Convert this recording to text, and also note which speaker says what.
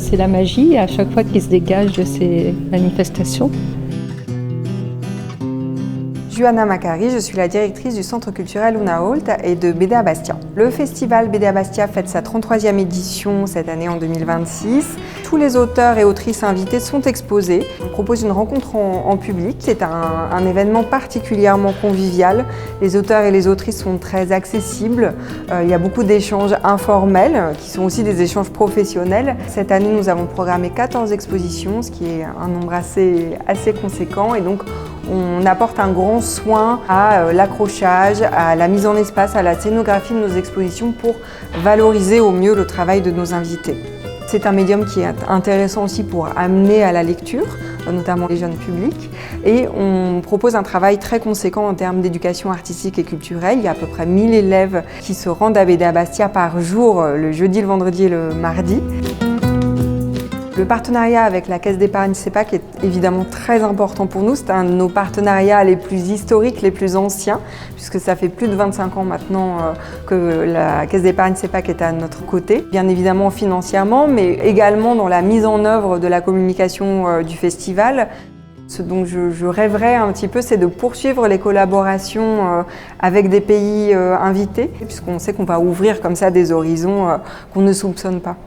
Speaker 1: c'est la magie à chaque fois qui se dégage de ces manifestations.
Speaker 2: Johanna Macari, je suis la directrice du Centre culturel Unault et de BD à Bastia. Le festival BD à Bastia fête sa 33e édition cette année en 2026. Tous les auteurs et autrices invités sont exposés. On propose une rencontre en public. C'est un événement particulièrement convivial. Les auteurs et les autrices sont très accessibles. Il y a beaucoup d'échanges informels qui sont aussi des échanges professionnels. Cette année, nous avons programmé 14 expositions, ce qui est un nombre assez conséquent. Et donc, on apporte un grand soin à l'accrochage, à la mise en espace, à la scénographie de nos expositions pour valoriser au mieux le travail de nos invités. C'est un médium qui est intéressant aussi pour amener à la lecture, notamment les jeunes publics. Et on propose un travail très conséquent en termes d'éducation artistique et culturelle. Il y a à peu près 1000 élèves qui se rendent à BD à Bastia par jour, le jeudi, le vendredi et le mardi. Le partenariat avec la Caisse d'épargne CEPAC est évidemment très important pour nous. C'est un de nos partenariats les plus historiques, les plus anciens, puisque ça fait plus de 25 ans maintenant que la Caisse d'épargne CEPAC est à notre côté. Bien évidemment financièrement, mais également dans la mise en œuvre de la communication du festival. Ce dont je rêverais un petit peu, c'est de poursuivre les collaborations avec des pays invités, puisqu'on sait qu'on va ouvrir comme ça des horizons qu'on ne soupçonne pas.